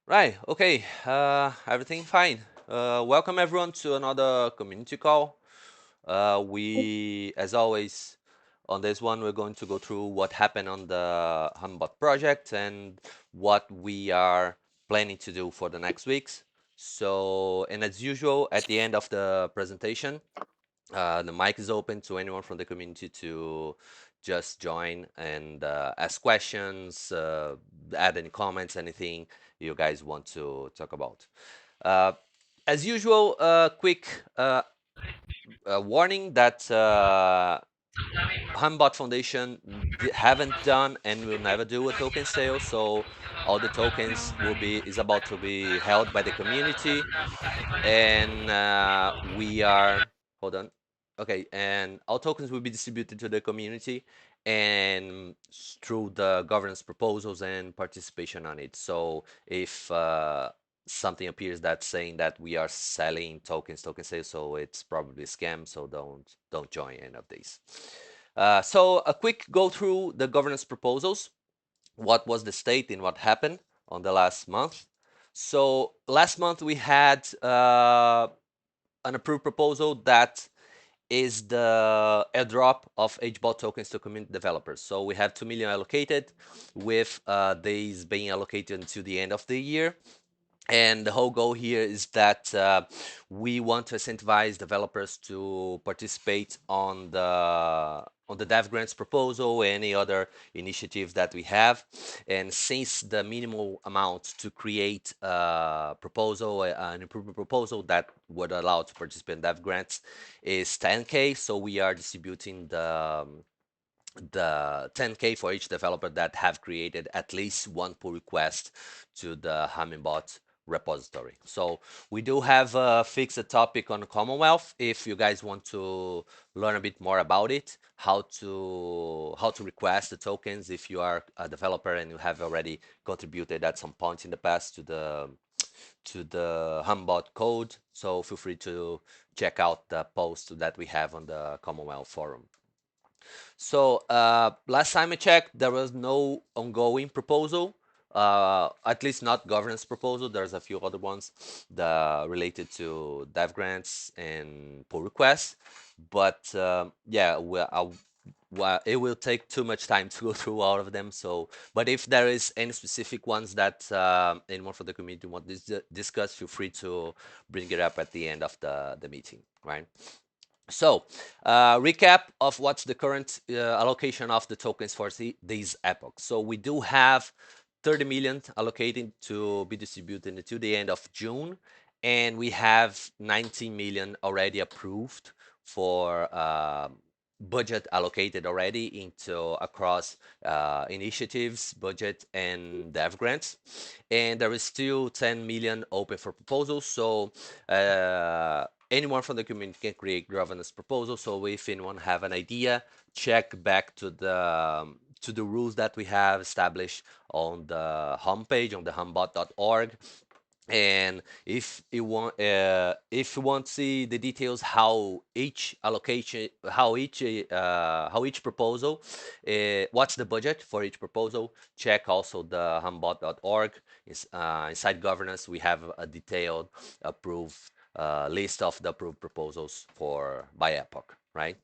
Right, okay, everything fine. Welcome everyone to another community call. As always, on this one, we're going to go through what happened on the Hummingbot project and what we are planning to do for the next weeks. So, and as usual, at the end of the presentation, the mic is open to anyone from the community to just join and ask questions, add any comments, anything you guys want to talk about. Uh, as usual, quick warning that Hummingbot Foundation haven't done and will never do a token sale. So all the tokens is about to be held by the community, and we are hold on. Okay, and all tokens will be distributed to the community and through the governance proposals and participation on it. So if something appears that's saying that we are selling token sales, so it's probably a scam. So don't join any of these. So a quick go through the governance proposals. What was the state and what happened on the last month? So last month we had an approved proposal that is the airdrop of HBOT tokens to community developers. So we have 2 million allocated, with these being allocated until the end of the year. And the whole goal here is that we want to incentivize developers to participate on the dev grants proposal, any other initiative that we have. And since the minimal amount to create a proposal, an improvement proposal that would allow to participate in dev grants is 10K, so we are distributing the 10K for each developer that have created at least one pull request to the Hummingbot repository. So we do have a fixed topic on Commonwealth. If you guys want to learn a bit more about it, how to request the tokens if you are a developer and you have already contributed at some point in the past to the Hummingbot code. So feel free to check out the post that we have on the Commonwealth forum. So last time I checked, there was no ongoing proposal, at least not governance proposal. There's a few other ones related to dev grants and pull requests. But yeah, well, it will take too much time to go through all of them. So, but if there is any specific ones that anyone from the community want to discuss, feel free to bring it up at the end of the meeting, right? So, recap of what's the current allocation of the tokens for these epochs. So we do have 30 million allocated to be distributed until the end of June, and we have 19 million already approved for budget allocated already into across initiatives, budget, and dev grants. And there is still 10 million open for proposals. So anyone from the community can create governance proposals. So if anyone have an idea, check back to the rules that we have established on the homepage on the hummingbot.org. And if you want to see the details how each allocation, how each proposal, what's the budget for each proposal, check also the hummingbot.org. Inside governance, we have a detailed approved list of the approved proposals for by Epoch, right?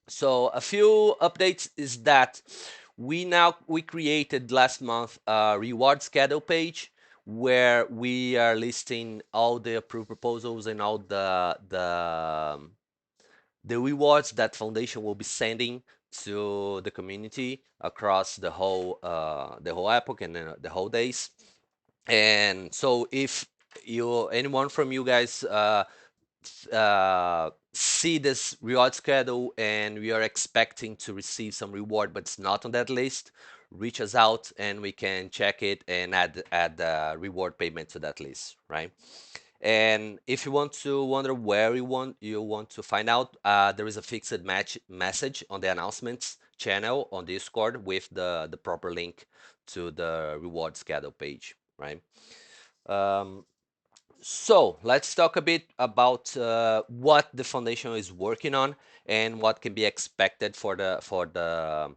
So a few updates is that we created last month a reward schedule page where we are listing all the approved proposals and all the rewards that foundation will be sending to the community across the whole epoch and the whole days. And so if anyone from you guys see this reward schedule and we are expecting to receive some reward but it's not on that list, reach us out and we can check it and add the reward payment to that list, right? And if you want to wonder where you want to find out, there is a fixed message on the announcements channel on Discord with the proper link to the reward schedule page, right? Um, so let's talk a bit about what the foundation is working on and what can be expected for the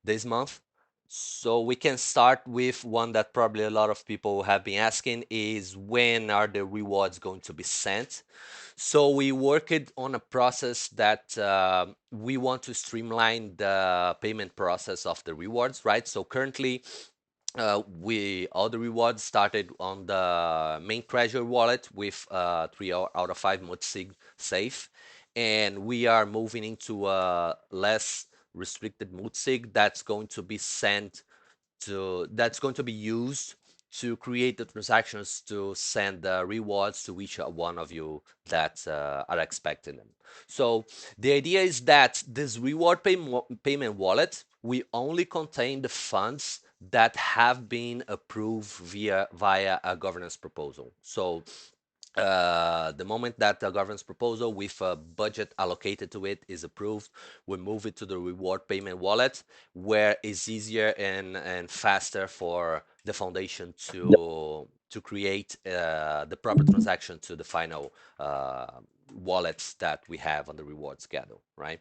this month. So we can start with one that probably a lot of people have been asking is when are the rewards going to be sent? So we worked on a process that we want to streamline the payment process of the rewards, right? So currently we all the rewards started on the main treasure wallet with 3 out of 5 multi-sig safe, and we are moving into a less restricted multi-sig that's going to be used to create the transactions to send the rewards to each one of you that are expecting them. So the idea is that this payment wallet will only contain the funds that have been approved via a governance proposal. So the moment that the governance proposal with a budget allocated to it is approved, we move it to the reward payment wallet, where it's easier and faster for the foundation to create the proper transaction to the final wallets that we have on the reward schedule, right?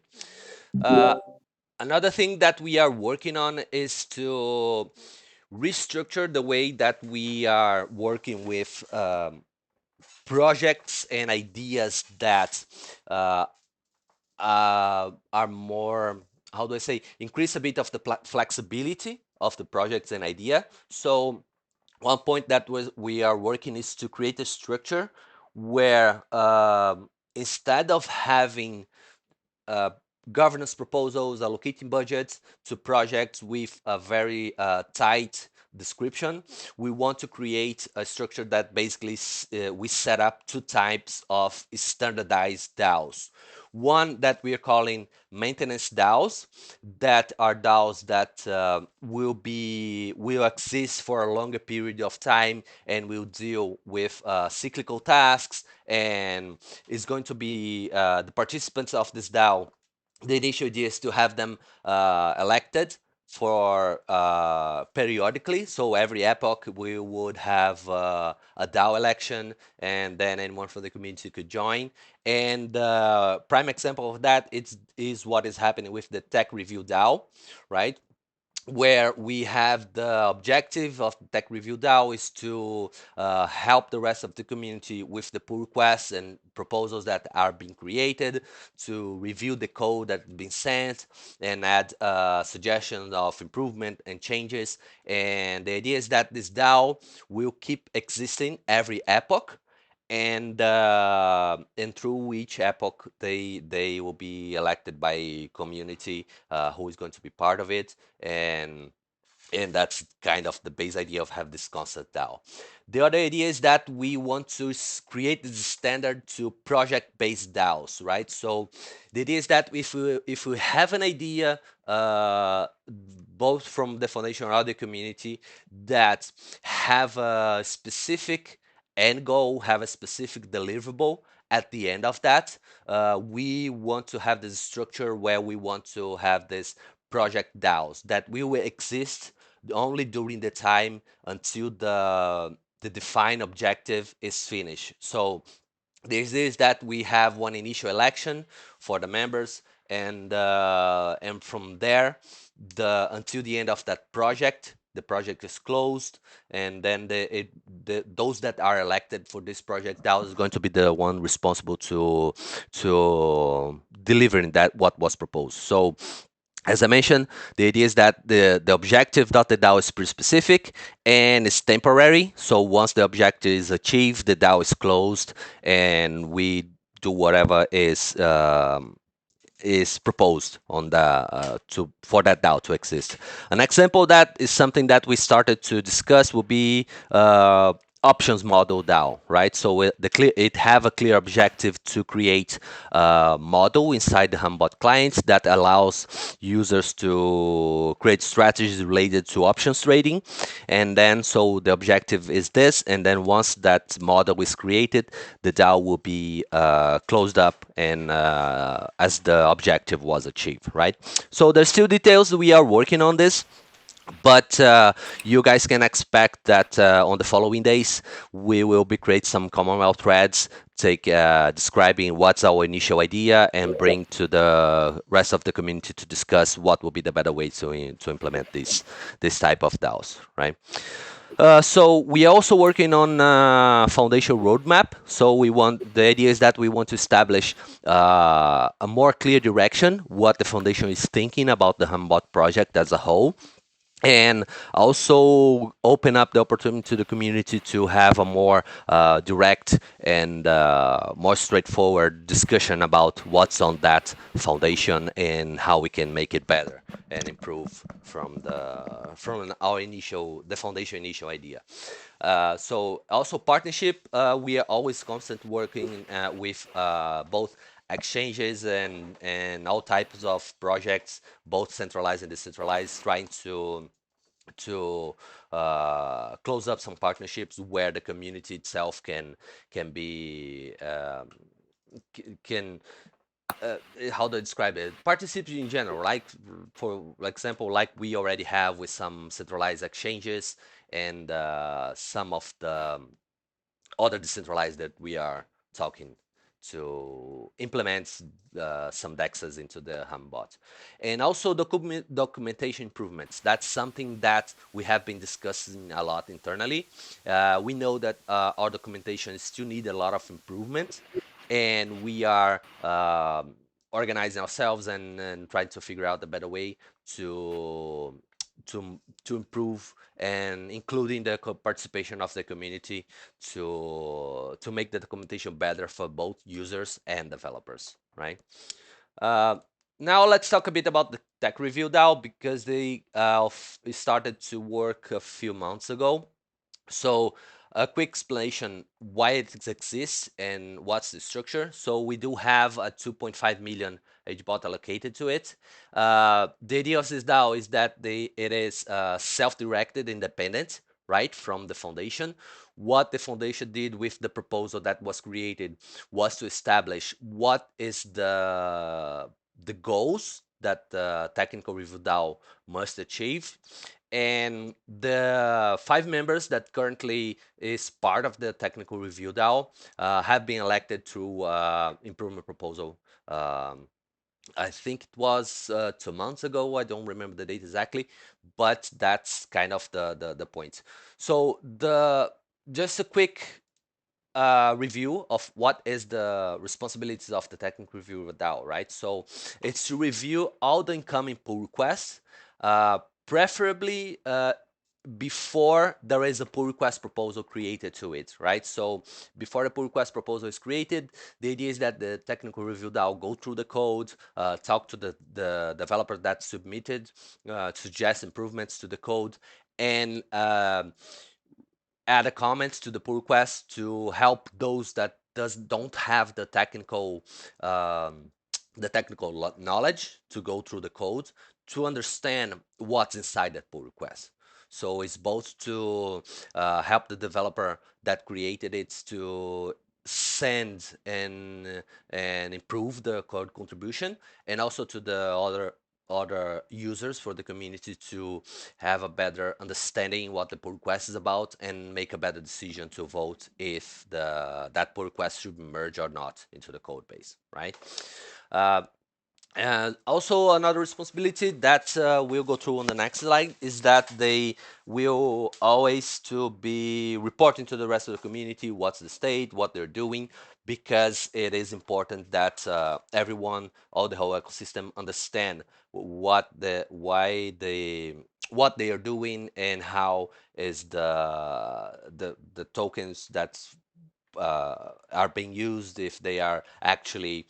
Uh, Another thing that we are working on is to restructure the way that we are working with projects and ideas that uh, are more, how do I say, increase a bit of the flexibility of the projects and idea. So one point that we are working is to create a structure where instead of having uh, governance proposals, allocating budgets to projects with a very tight description. We want to create a structure that basically we set up two types of standardized DAOs. One that we are calling maintenance DAOs, that are DAOs that will exist for a longer period of time and will deal with cyclical tasks, and is going to be the participants of this DAO. The initial idea is to have them elected for periodically. So every epoch we would have a DAO election, and then anyone from the community could join. And prime example of that is what is happening with the Tech Review DAO, right? Where we have the objective of the Tech Review DAO is to help the rest of the community with the pull requests and proposals that are being created, to review the code that's been sent, and add suggestions of improvement and changes. And the idea is that this DAO will keep existing every epoch, and through each epoch they will be elected by community who is going to be part of it, and that's kind of the base idea of have this concept DAO. The other idea is that we want to create the standard to project-based DAOs, right? So the idea is that if we have an idea, both from the foundation or the community, that have a specific end goal, have a specific deliverable at the end of that, we want to have this structure where we want to have this project DAOs that will exist only during the time until the defined objective is finished. So this is that we have one initial election for the members, and from there, until the end of that project, the project is closed, and then those that are elected for this project, that is going to be the one responsible to delivering that what was proposed. So as I mentioned, the idea is that the objective dot the DAO is pretty specific and it's temporary. So once the objective is achieved, the DAO is closed, and we do whatever is proposed on the to for that DAO to exist. An example that is something that we started to discuss will be options model DAO, right? So it have a clear objective to create a model inside the Hummingbot clients that allows users to create strategies related to options trading, and then so the objective is this, and then once that model is created, the DAO will be closed up and as the objective was achieved, right? So there's still details. We are working on this. But you guys can expect that on the following days we will be create some Commonwealth threads, take describing what's our initial idea, and bring to the rest of the community to discuss what will be the better way to implement this type of DAOs, right? So we are also working on foundation roadmap. So the idea is that we want to establish a more clear direction, what the foundation is thinking about the Hummingbot project as a whole, and also open up the opportunity to the community to have a more direct and more straightforward discussion about what's on that foundation and how we can make it better and improve from our initial the foundation initial idea. So also partnership, we are always constant working with both exchanges and all types of projects, both centralized and decentralized, trying to close up some partnerships where the community itself can be can how to describe it, participate in general, like for example, like we already have with some centralized exchanges and some of the other decentralized that we are talking to implement some DEXs into the Hummingbot. And also documentation improvements. That's something that we have been discussing a lot internally. We know that our documentation still need a lot of improvement, and we are organizing ourselves and trying to figure out a better way to to improve and including the participation of the community to make the documentation better for both users and developers, right? Uh, Now let's talk a bit about the tech review DAO because they started to work a few months ago. So a quick explanation why it exists and what's the structure. So we do have a 2.5 million HBOT allocated to it. The idea of this DAO is that it is self-directed, independent, right, from the foundation. What the foundation did with the proposal that was created was to establish what is the goals that the technical review DAO must achieve, and the 5 members that currently is part of the technical review DAO have been elected through improvement proposal. Um, I think it was 2 months ago. I don't remember the date exactly, but that's kind of the point. So the just a quick review of what is the responsibilities of the technical review of a DAO, right? So it's to review all the incoming pull requests, preferably before there is a pull request proposal created to it, right? So before the pull request proposal is created, the idea is that the technical review DAO go through the code, talk to the developer that submitted, suggest improvements to the code, and add a comment to the pull request to help those that don't have um, the technical knowledge to go through the code to understand what's inside that pull request. So it's both to help the developer that created it to send and improve the code contribution, and also to the other users for the community to have a better understanding what the pull request is about and make a better decision to vote if that pull request should be merged or not into the code base, right? Uh, and also another responsibility that we'll go through on the next slide is that they will always to be reporting to the rest of the community what's the state, what they're doing, because it is important that everyone, all the whole ecosystem, understand what they are doing and how is the tokens that's are being used, if they are actually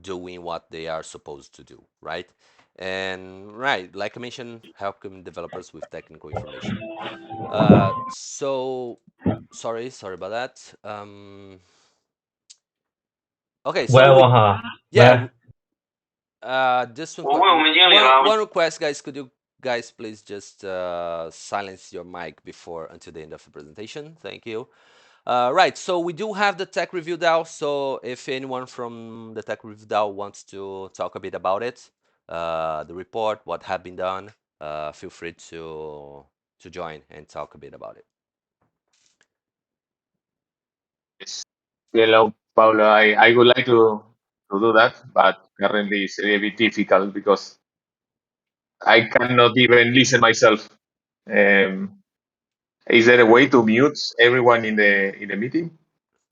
doing what they are supposed to do, right? And right, like I mentioned, helping developers with technical information. So sorry about that. Okay, so 喂，we 我好，yeah, 喂，just one 我问我们经理了。one request, guys. Could you guys please just silence your mic before until the end of the presentation? Thank you. Right, so we do have the tech review DAO. So if anyone from the tech review DAO wants to talk a bit about it, the report, what have been done, feel free to join and talk a bit about it. Yes. Hello, Paula. I would like to do that, but currently it's a bit difficult because I cannot even listen myself. Um, is there a way to mute everyone in the meeting?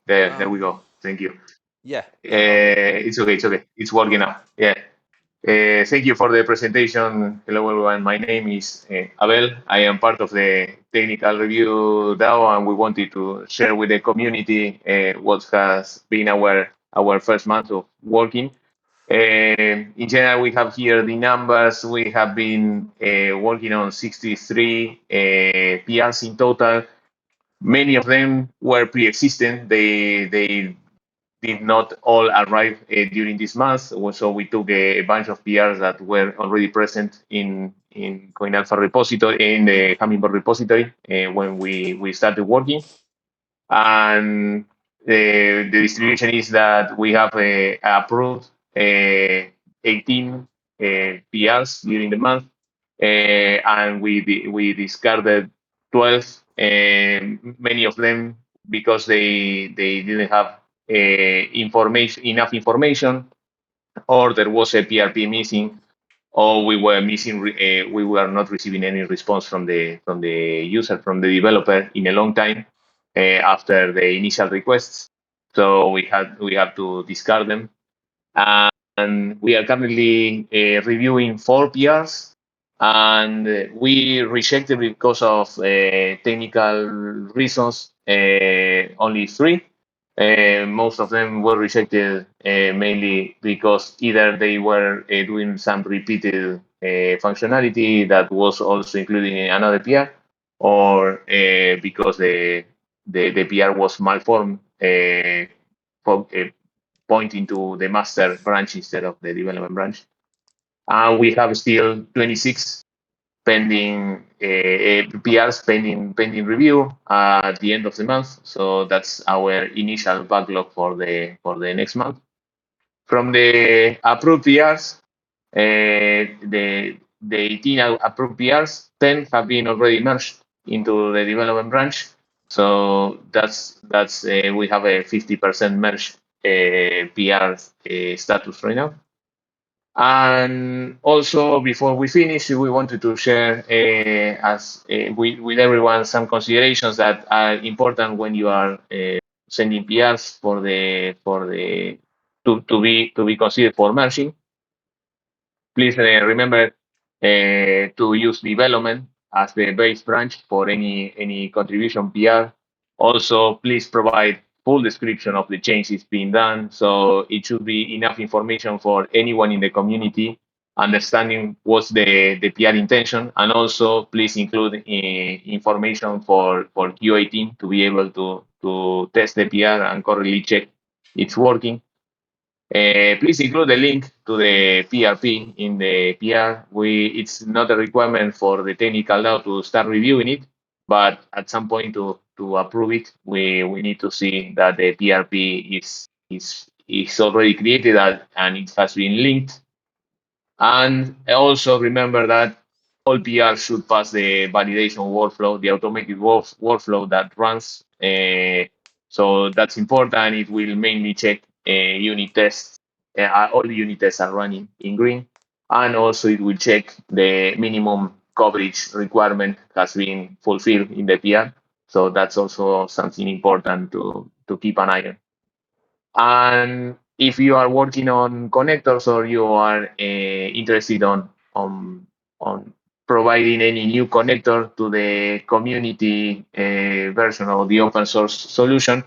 There we Um, go. Thank you. yeah, yeah, okay. It's okay. It's okay. It's working now. Yeah. Thank you for the presentation. Hello, everyone. My name is Abel. I am part of the Technical Review DAO, and we wanted to share with the community what has been our first month of working. In general, we have here the numbers. We have been working on 63 PRs in total. Many of them were pre-existing. They did not all arrive during this month. So we took a bunch of PRs that were already present in CoinAlpha repository, in the Hummingbot repository when we started working. And the distribution is that we have approved 18 PRs during the month, and we discarded 12. Many of them because they didn't have enough information, or there was a PRP missing, or we were not receiving any response from the user, from the developer in a long time after the initial requests. So we have to discard them. And we are currently reviewing 4 PRs, and we rejected because of technical reasons only 3. Most of them were rejected mainly because either they were doing some repeated functionality that was also included in another PR, or because the PR was malformed, for, pointing to the master branch instead of the development branch. And we have still 26 pending PRs pending review at the end of the month. So that's our initial backlog for the next month. From the approved PRs, the 18 approved PRs, 10 have been already merged into the development branch. So that's we have a 50% merged PR status right now. And also, before we finish, we wanted to share with everyone some considerations that are important when you are sending PRs for the to be considered for merging. Please remember to use development as the base branch for any contribution PR. Also, please provide full description of the changes being done. So it should be enough information for anyone in the community understanding what's the PR intention. And also, please include information for QA team to be able to test the PR and correctly check it's working. Please include the link to the PRP in the PR. It's not a requirement for the technical DAO to start reviewing it, but at some point to approve it, we need to see that the PRP is already created and it has been linked. And also remember that all PRs should pass the validation workflow, the automated workflow that runs. So that's important. It will mainly check unit tests. All the unit tests are running in green. And also it will check the minimum coverage requirement has been fulfilled in the PR. So that's also something important to keep an eye on. And if you are working on connectors, or you are interested on providing any new connector to the community version of the open source solution,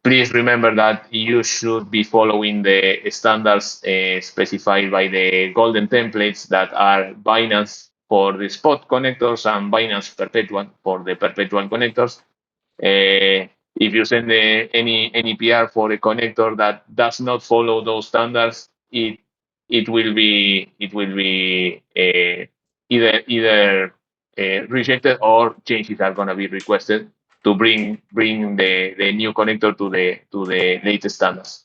please remember that you should be following the standards specified by the golden templates that are Binance for the spot connectors and Binance Perpetual for the perpetual connectors. If you send any PR for a connector that does not follow those standards, it will be either rejected, or changes are going to be requested to bring the new connector to the latest standards.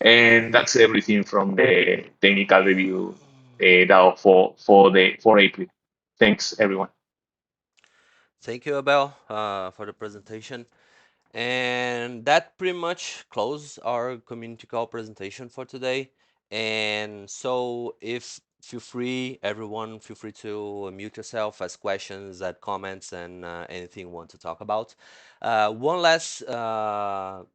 And that's everything from the technical review DAO for April. Thanks, everyone. Thank you, Abel, for the presentation. And that pretty much closes our community call presentation for today. And so if feel free, everyone, feel free to mute yourself, ask questions, add comments, and anything you want to talk about. One last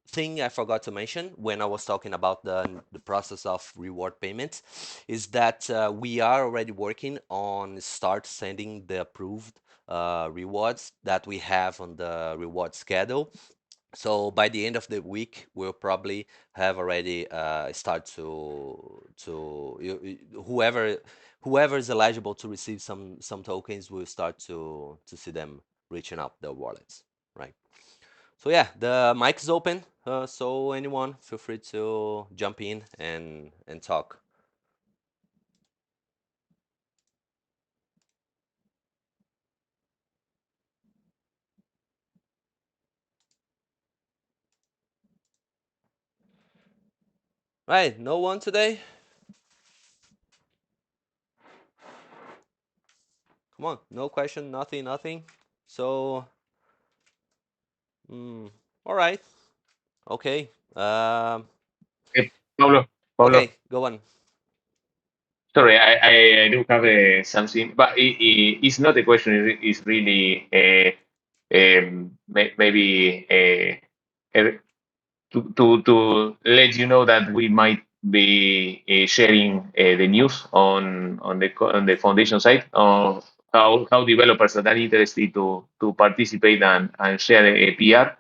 thing I forgot to mention when I was talking about the process of reward payments is that we are already working on start sending the approved rewards that we have on the reward schedule. So by the end of the week, we'll probably have already start whoever is eligible to receive some tokens will start to see them reaching up their wallets, right? So yeah, the mic is open. So anyone, feel free to jump in and talk. Right, no one today. Come on, no question, nothing, nothing. So, all right, okay. Pablo, Pablo, Okay, go on. sorry, I do have something, but it's not a question. It's really maybe to let you know that we might be sharing the news on the foundation site of how developers that are interested to participate and share a PR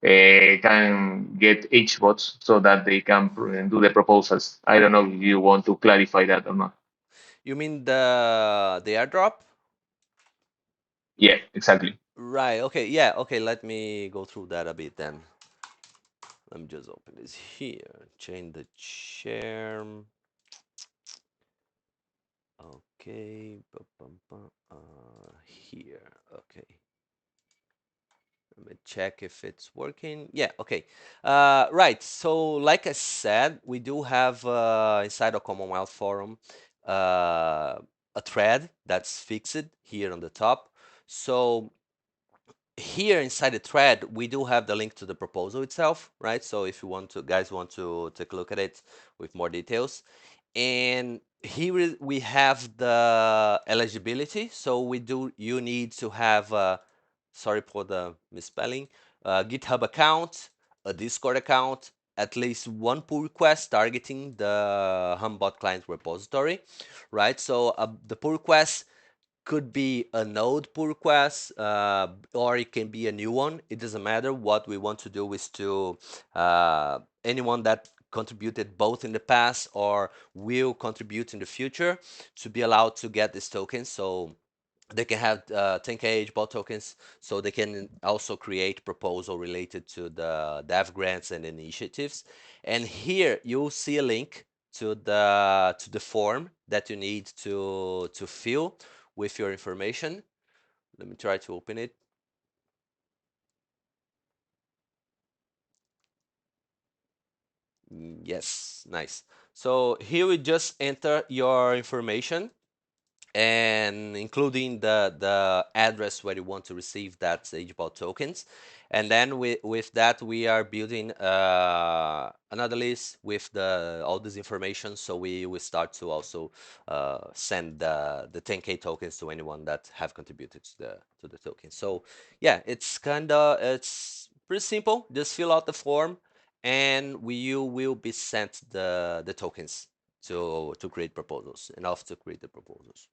can get HBOTs so that they can do the proposals. I don't know if you want to clarify that or not. You mean the airdrop? Yeah, exactly. Right. Okay. Yeah. Okay. Let me go through that a bit then. Let me just open this here. Change the share. Okay. Here. Okay. Let me check if it's working. Yeah. Okay. Right. So, like I said, we do have inside the Commonwealth Forum a thread that's fixed here on the top. So here inside the thread, we do have the link to the proposal itself, right? So if you want to, guys want to take a look at it with more details. And here we have the eligibility. So you need to have, sorry for the misspelling, GitHub account, a Discord account, at least one pull request targeting the Hummingbot client repository, right? So the pull request could be a node pull request, or it can be a new one. It doesn't matter. What we want to do is to anyone that contributed both in the past or will contribute in the future to be allowed to get this token. So they can have 10K HBOT tokens, so they can also create proposal related to the dev grants and initiatives. And here you'll see a link to the form that you need to fill with your information. Let me try to open it. Yes, nice. So here we just enter your information and including the address where you want to receive that HBOT tokens. And then with that, we are building another list with all this information. So we will start to also send the 10K tokens to anyone that have contributed to the token. So yeah, it's pretty simple. Just fill out the form, and you will be sent the tokens to create proposals and also to create the proposals.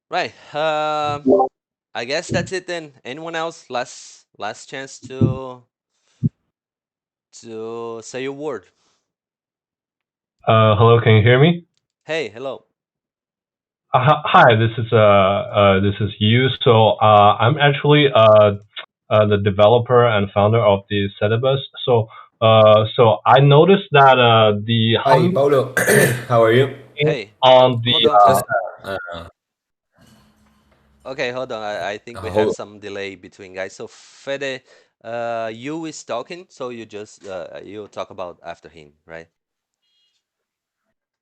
Right. I guess that's it then. Anyone else? Last chance to say a word. Hello, can you hear me? Hey, hello. Hi, this is you. So I'm actually the developer and founder of the Cetabus. So I noticed that the Hi, Paulo. How are you? Hey, on the hold on. Just Okay, hold on. I think we have hold. some delay between guys. So Fede, You is talking, so you just you talk about after him, right?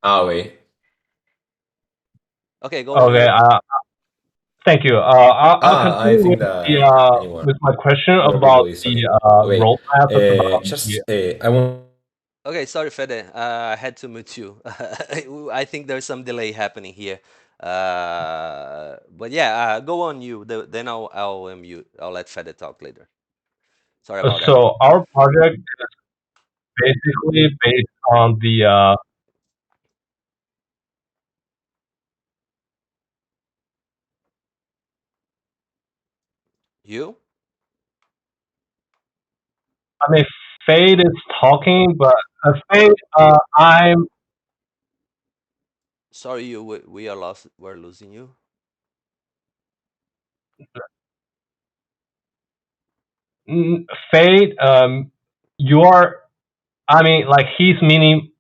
Ah, okay. Okay, go on Okay. you. Thank you. I'll Ah, I continue think with the that anyone, with my question other about people is the talking. Okay. roadmap about the. Just I want. Okay, sorry, Fede. I had to mute you. I think there's some delay happening here. But yeah, go on you. Then I'll mute. I'll let Fede talk later. Sorry about that. So our project is basically based on the. You? I mean, Fade is talking, but Fade, I'm Sorry, you. We are lost. We're losing you. Fade. You are. I mean, like he's meaning.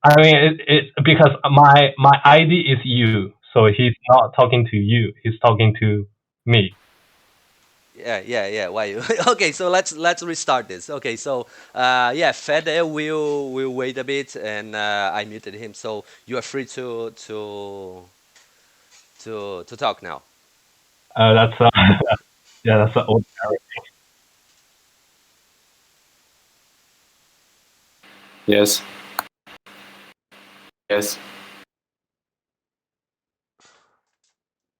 I mean, because my ID is you, so he's not talking to you. He's talking to me. Yeah, yeah, yeah. Why you? Okay, so let's restart this. Okay, so yeah, Fede will wait a bit, and I muted him, so you are free to talk now. That's yeah, that's an old. Yes. Yes.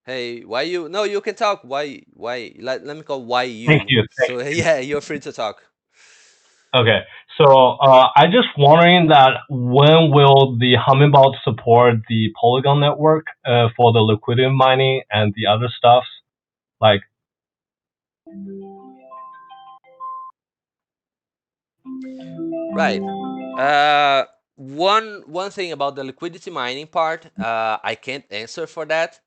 Hey, why you? No, you can talk. Why? Let me call why Thank you. you. So yeah, you're free to talk. Okay, so I just wondering that when will the Hummingbot support the Polygon network for the liquidity mining and the other stuff? Like, Right. Uh, one thing about the liquidity mining part, I can't answer for that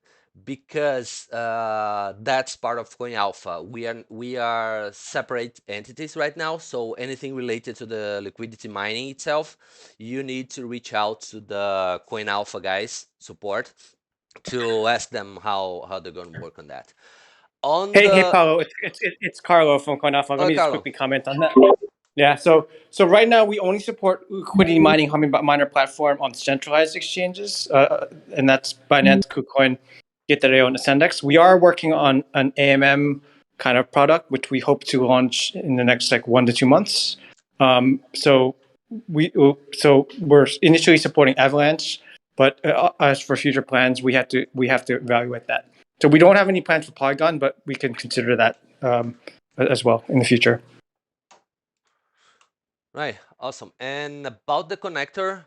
because that's part of Coin Alpha. We are separate entities right now, so anything related to the liquidity mining itself, you need to reach out to the Coin Alpha guys support to ask them how they're gonna work on that. On Hey, the Paolo, it's Carlo from CoinAlpha. Let Oh, me just Carlo. quickly comment on that. Yeah, so right now we only support liquidity mining Hummingbot miner platform on centralized exchanges, and that's Binance, KuCoin, Ethereum, and Ascendex. We are working on an AMM kind of product, which we hope to launch in the next like 1 to 2 months. So we're initially supporting Avalanche, but as for future plans, we have to evaluate that. So we don't have any plans for Polygon, but we can consider that as well in the future. Right, awesome. And about the connector,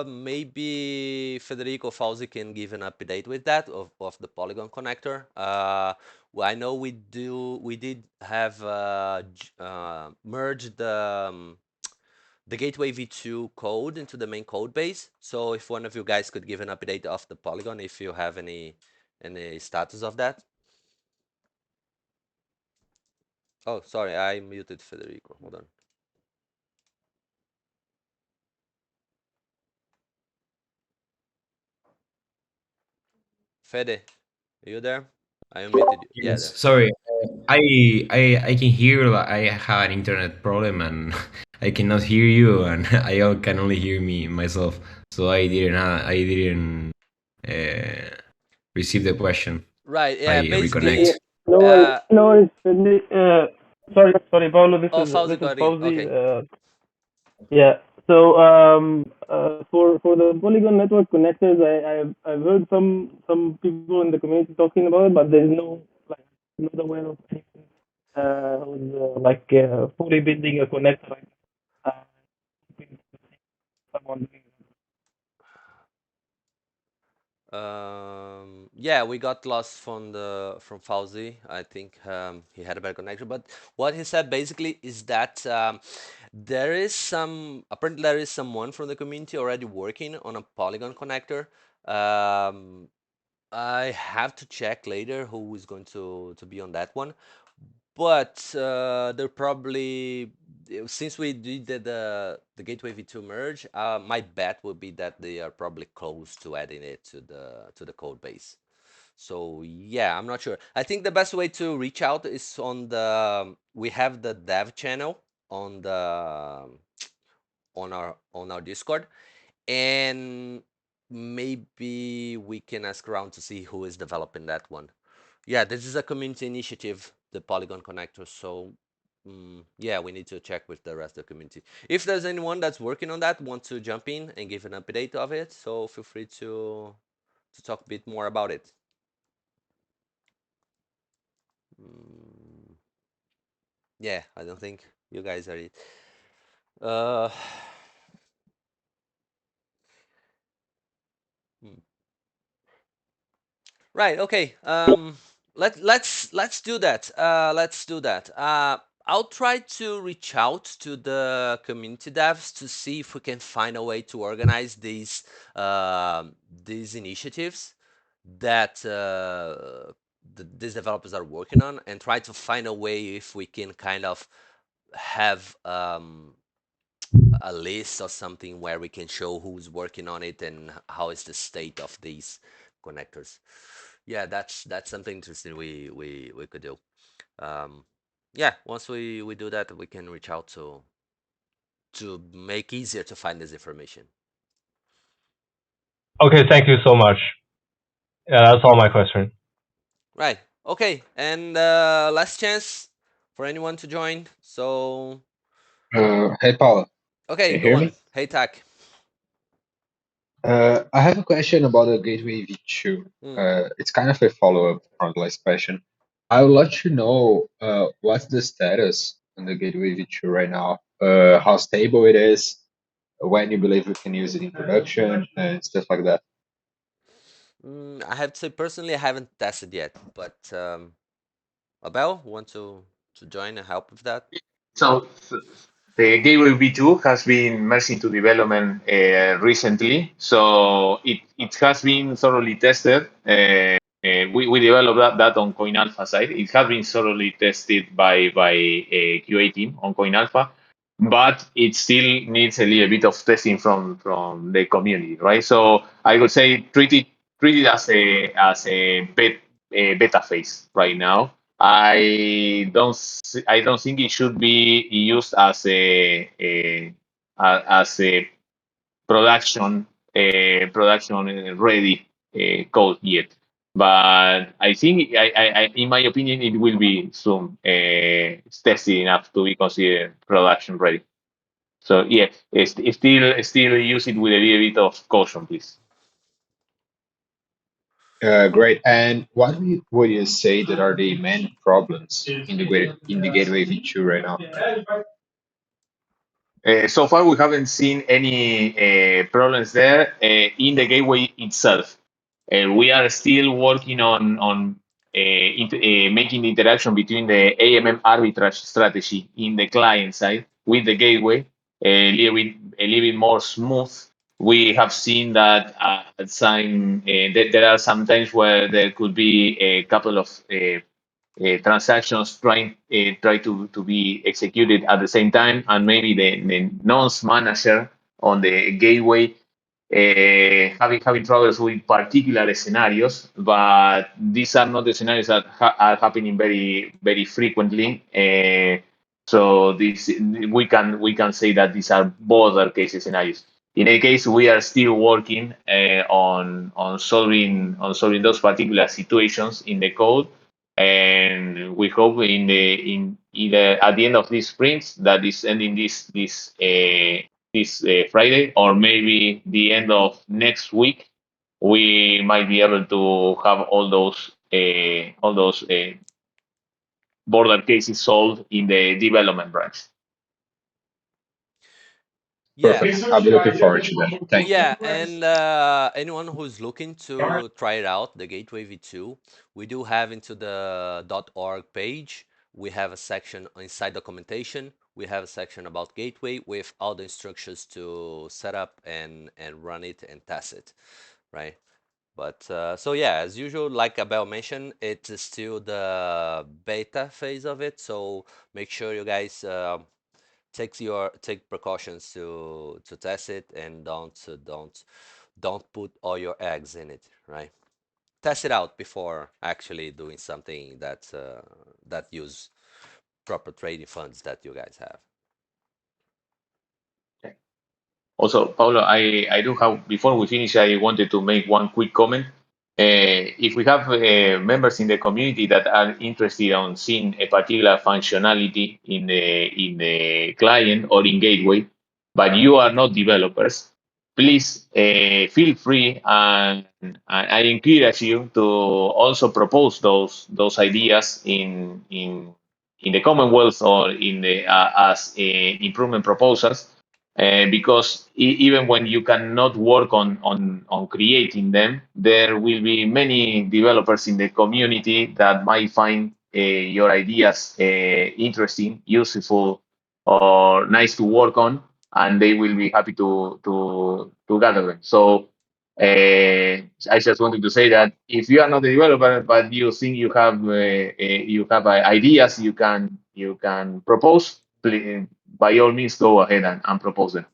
maybe Federico Fauzi can give an update with that of the Polygon connector. Well, I know we did have merged the Gateway V2 code into the main code base. So if one of you guys could give an update of the Polygon, if you have any status of that. Oh, sorry, I muted Federico. Hold on. Fede, are you there? I unmuted you. Yeah, Yes, there. sorry. I can hear I have an internet problem and I cannot hear you and can only hear me myself. So I didn't uh, receive the question. Right, yeah, I basically, Yeah, reconnect. no worries. uh, No worries. Sorry, Paulo. This oh, is Fauzi this is got in. Fauzi. Okay. Yeah. So for the Polygon network connectors, I've heard some people in the community talking about it, but there's no like not aware of anything who's fully building a connector. Right now. Someone doing Yeah, we got lost from Fauzi. I think he had a bad connection, but what he said basically is that apparently there is someone from the community already working on a Polygon connector. Um, I have to check later who is going to be on that one. But they're probably since we did the Gateway V2 merge, my bet would be that they are probably close to adding it to the code base. So yeah, I'm not sure. I think the best way to reach out is on the we have the dev channel on the on our Discord, and maybe we can ask around to see who is developing that one. Yeah, this is a community initiative, the Polygon connector. So yeah, we need to check with the rest of the community. If there's anyone that's working on that, want to jump in and give an update of it, so feel free to talk a bit more about it. Mm, yeah, I don't think you guys are it. Uh, hmm. Right. Okay. Let's do that. Let's do that. I'll try to reach out to the community devs to see if we can find a way to organize these initiatives that these developers are working on, and try to find a way if we can kind of have a list or something where we can show who's working on it and how is the state of these connectors. Yeah, that's something interesting we could do. Um, yeah, once we do that, we can reach out to make easier to find this information. Okay, thank you so much. Yeah, that's all my question. Right. Okay. And last chance for anyone to join. So Hey, Paula, okay, can you go hear on. me? Hey, Tak. I have a question about the Gateway V2. Hmm. It's kind of a follow-up from the last question. I would like to know what's the status on the Gateway V2 right now, how stable it is, when you believe we can use it in production, and stuff like that. I have to say personally, I haven't tested yet, but Abel, want to join and help with that? So the Gateway V2 has been merged into development recently, so it has been thoroughly tested. We developed that on CoinAlpha side. It has been thoroughly tested by a QA team on CoinAlpha, but it still needs a little bit of testing from the community, right? So I would say treat it as a beta phase right now. I don't think it should be used as a production ready code yet. But I think in my opinion it will be soon tested enough to be considered production ready. So yeah, still use it with a little bit of caution, please. Great. And what would you say that are the main problems in the Gateway V2 right now? So far, we haven't seen any problems there in the gateway itself. We are still working on making the interaction between the AMM arbitrage strategy in the client side with the gateway a little bit more smooth. We have seen that there are some times where there could be a couple of transactions try to be executed at the same time, and maybe the nonce manager on the gateway having troubles with particular scenarios, but these are not the scenarios that are happening very frequently. So this we can say that these are border case scenarios. In any case, we are still working on solving those particular situations in the code, and we hope in either at the end of this sprint that is ending this Friday, or maybe the end of next week, we might be able to have all those border cases solved in the development branch. Yeah. Perfect. I'll be looking forward to that. Thank you. Yeah, and anyone who's looking to try it out, the Gateway V2, we do have into the .org page, we have a section inside documentation. We have a section about Gateway with all the instructions to set up and run it and test it, right? But so yeah, as usual, like Abel mentioned, it is still the beta phase of it. So make sure you guys take precautions to test it, and don't put all your eggs in it, right? test it out before actually doing something that use proper trading funds that you guys have. Also, Paulo, I do have, before we finish, I wanted to make one quick comment. If we have members in the community that are interested on seeing a particular functionality in the client or in gateway, but you are not developers, please feel free, and I encourage you to also propose those ideas in the Commonwealth or in the as improvement proposals, because even when you cannot work on creating them, there will be many developers in the community that might find your ideas interesting, useful, or nice to work on, and they will be happy to gather them. So I just wanted to say that if you are not a developer but you think you have ideas you can propose, please, by all means, go ahead and propose them.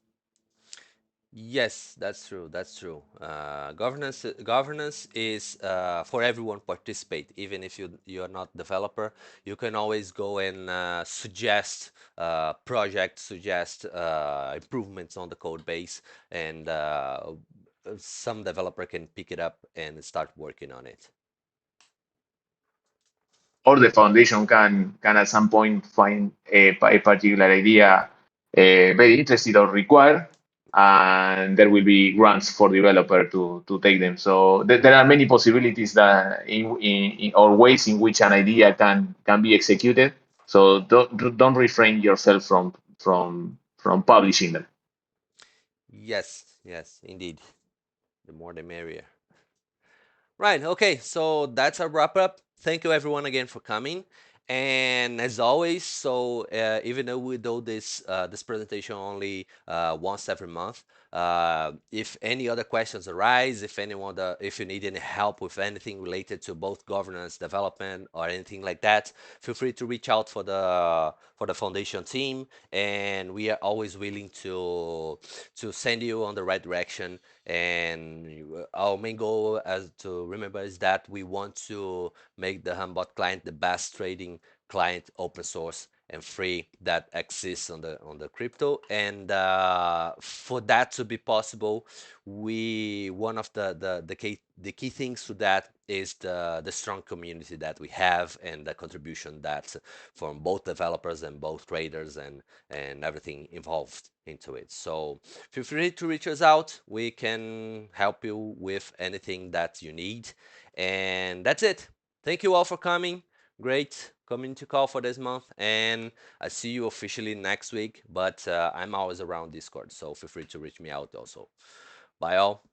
Yes, that's true. That's true. Governance is for everyone participate. Even if you are not developer, you can always go and suggest projects, suggest improvements on the code base, and some developer can pick it up and start working on it. Or the foundation can at some point find a particular idea very interesting or required, and there will be grants for developer to take them. So there are many possibilities that or ways in which an idea can be executed. So don't refrain yourself from publishing them. Yes, yes, indeed. The more the merrier. Right. Okay. So that's a wrap up. Thank you everyone again for coming. And as always, so even though we do this presentation only once every month, if any other questions arise, if you need any help with anything related to both governance, development, or anything like that, feel free to reach out for the foundation team, and we are always willing to send you on the right direction. And our main goal, as to remember, is that we want to make the Hummingbot client the best trading client, open source and free, that exists on the crypto. And for that to be possible, we one of the key things to that is the strong community that we have, and the contribution that from both developers and both traders and everything involved into it. So feel free to reach us out. We can help you with anything that you need. And that's it. Thank you all for coming. Great community call for this month. And I see you officially next week, but I'm always around Discord. So feel free to reach me out also. Bye all.